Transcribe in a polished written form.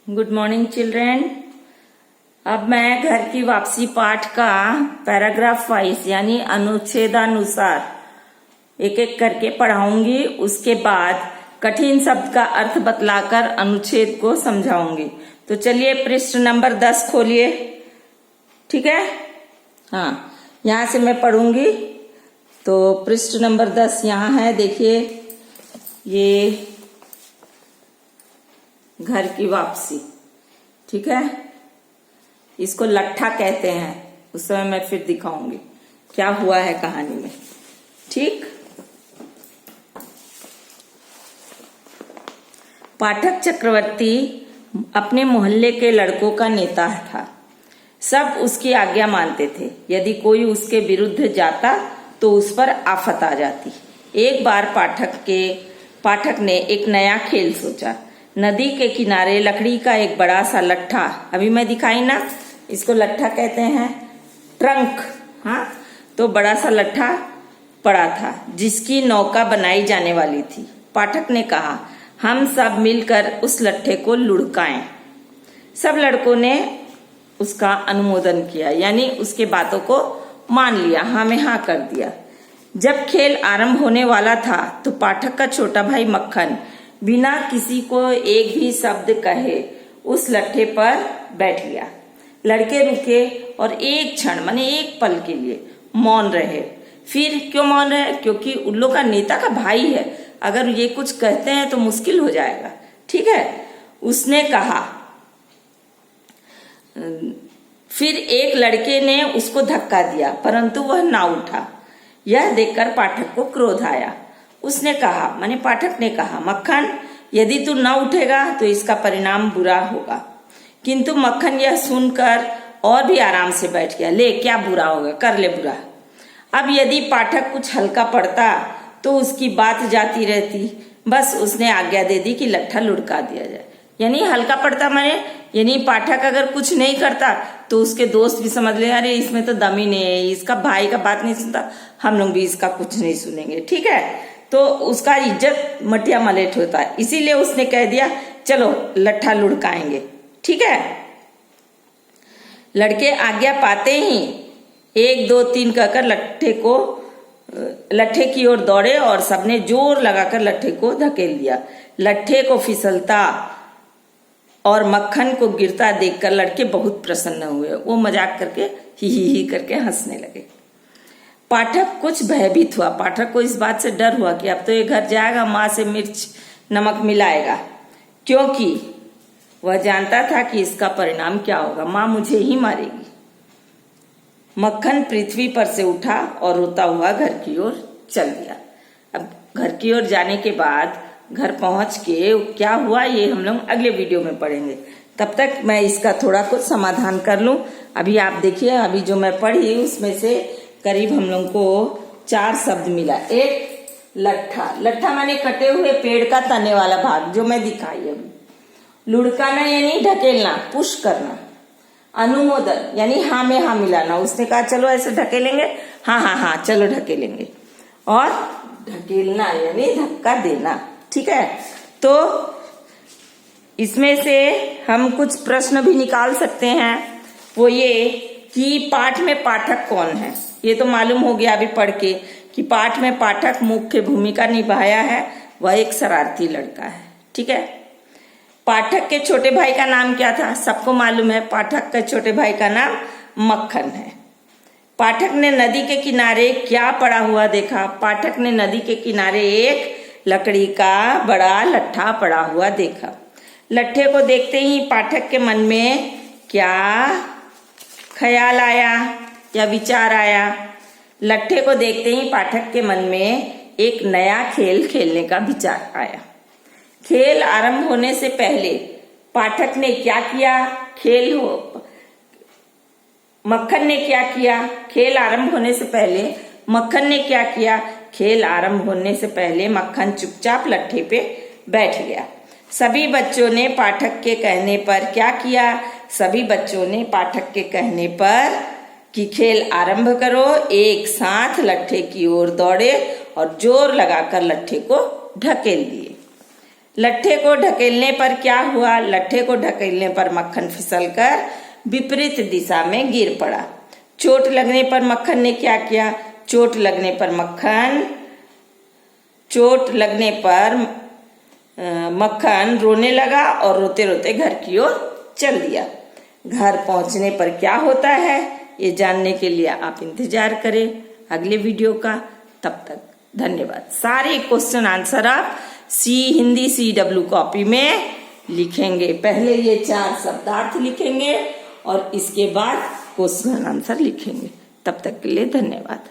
Good morning children. अब मैं घर की वापसी पाठ का पैराग्राफ वाइज यानी अनुच्छेदानुसार एक एक करके पढ़ाऊंगी। उसके बाद कठिन शब्द का अर्थ बतलाकर अनुच्छेद को समझाऊंगी। तो चलिए पृष्ठ नंबर 10 खोलिए। ठीक है, हाँ, यहां से मैं पढ़ूंगी। तो पृष्ठ नंबर 10 यहाँ है, देखिए, ये घर की वापसी। ठीक है, इसको लट्ठा कहते हैं। उस समय मैं फिर दिखाऊंगी क्या हुआ है कहानी में। ठीक, पाठक चक्रवर्ती अपने मोहल्ले के लड़कों का नेता था। सब उसकी आज्ञा मानते थे। यदि कोई उसके विरुद्ध जाता तो उस पर आफत आ जाती। एक बार पाठक ने एक नया खेल सोचा। नदी के किनारे लकड़ी का एक बड़ा सा लट्ठा, अभी मैं दिखाई ना, इसको लट्ठा कहते हैं, ट्रंक। हाँ, तो बड़ा सा लट्ठा पड़ा था जिसकी नौका बनाई जाने वाली थी। पाठक ने कहा, हम सब मिलकर उस लट्ठे को लुढ़काएं। सब लड़कों ने उसका अनुमोदन किया, यानी उसके बातों को मान लिया, हाँ में हाँ कर दिया। जब खेल आरंभ होने वाला था तो पाठक का छोटा भाई मक्खन बिना किसी को एक भी शब्द कहे उस लट्ठे पर बैठ गया। लड़के रुके और एक क्षण माने एक पल के लिए मौन रहे। फिर क्यों मौन रहे? क्योंकि उन लोग का नेता का भाई है, अगर ये कुछ कहते हैं तो मुश्किल हो जाएगा। ठीक है, उसने कहा। फिर एक लड़के ने उसको धक्का दिया परंतु वह ना उठा। यह देखकर पाठक को क्रोध आया। उसने कहा, माने पाठक ने कहा, मक्खन, यदि तू न उठेगा तो इसका परिणाम बुरा होगा। किंतु मक्खन यह सुनकर और भी आराम से बैठ गया। ले, क्या बुरा होगा, कर ले बुरा। अब यदि पाठक कुछ हल्का पड़ता तो उसकी बात जाती रहती। बस उसने आज्ञा दे दी कि लट्ठा लुढ़का दिया जाए। यानी हल्का पड़ता माने यानी पाठक अगर कुछ नहीं करता तो उसके दोस्त भी समझ ले, अरे इसमें तो दम ही नहीं है, इसका भाई का बात नहीं सुनता, हम लोग भी इसका कुछ नहीं सुनेंगे। ठीक है, तो उसका इज्जत मटिया मलेट होता है। इसीलिए उसने कह दिया, चलो लट्ठा लुढ़काएंगे। ठीक है, लड़के आज्ञा पाते ही 1 2 3 कहकर लट्ठे की ओर दौड़े और सबने जोर लगाकर लट्ठे को धकेल दिया। लट्ठे को फिसलता और मक्खन को गिरता देखकर लड़के बहुत प्रसन्न हुए। वो मजाक करके ही करके हंसने लगे। पाठक कुछ भयभीत हुआ। पाठक को इस बात से डर हुआ कि अब तो ये घर जाएगा, माँ से मिर्च नमक मिलाएगा, क्योंकि वह जानता था कि इसका परिणाम क्या होगा, माँ मुझे ही मारेगी। मक्खन पृथ्वी पर से उठा और रोता हुआ घर की ओर चल गया। अब घर की ओर जाने के बाद घर पहुंच के क्या हुआ ये हम लोग अगले वीडियो में पढ़ेंगे। तब तक मैं इसका थोड़ा कुछ समाधान कर लूं। अभी आप देखिए, अभी जो मैं पढ़ी उसमें से करीब हम लोग को 4 शब्द मिला। एक लट्ठा, लट्ठा माने कटे हुए पेड़ का तने वाला भाग जो मैं दिखाई अभी। लुढ़काना यानी ढकेलना, पुश करना। अनुमोदन यानी हाँ में हाँ मिलाना। उसने कहा चलो ऐसे ढकेलेंगे, हाँ हाँ हाँ चलो ढकेलेंगे। और ढकेलना यानी धक्का देना। ठीक है, तो इसमें से हम कुछ प्रश्न भी निकाल सकते हैं। वो ये कि पाठ में पाठक कौन है, ये तो मालूम हो गया अभी पढ़ के कि पाठ में पाठक मुख्य भूमिका निभाया है, वह एक शरारती लड़का है। ठीक है, पाठक के छोटे भाई का नाम क्या था, सबको मालूम है। पाठक के छोटे भाई का नाम मक्खन है। पाठक ने नदी के किनारे क्या पड़ा हुआ देखा? पाठक ने नदी के किनारे एक लकड़ी का बड़ा लट्ठा पड़ा हुआ देखा। लट्ठे को देखते ही पाठक के मन में क्या ख्याल आया या विचार आया? लट्ठे को देखते ही पाठक के मन में एक नया खेल खेलने का विचार आया। खेल आरंभ होने से पहले पाठक ने क्या किया? मक्खन ने क्या किया? खेल आरंभ होने से पहले मक्खन ने क्या किया? खेल आरंभ होने से पहले मक्खन चुपचाप लट्ठे पे बैठ गया। सभी बच्चों ने पाठक के कहने पर क्या किया? सभी बच्चों ने पाठक के कहने पर कि खेल आरंभ करो, एक साथ लट्ठे की ओर दौड़े और जोर लगाकर लट्ठे को ढकेल दिए। लट्ठे को ढकेलने पर क्या हुआ? लट्ठे को ढकेलने पर मक्खन फिसलकर विपरीत दिशा में गिर पड़ा। चोट लगने पर मक्खन ने क्या किया? चोट लगने पर मक्खन रोने लगा और रोते रोते घर की ओर चल दिया। घर पहुंचने पर क्या होता है, ये जानने के लिए आप इंतजार करें अगले वीडियो का। तब तक धन्यवाद। सारे क्वेश्चन आंसर आप हिंदी CW कॉपी में लिखेंगे। पहले ये 4 शब्दार्थ लिखेंगे और इसके बाद क्वेश्चन आंसर लिखेंगे। तब तक के लिए धन्यवाद।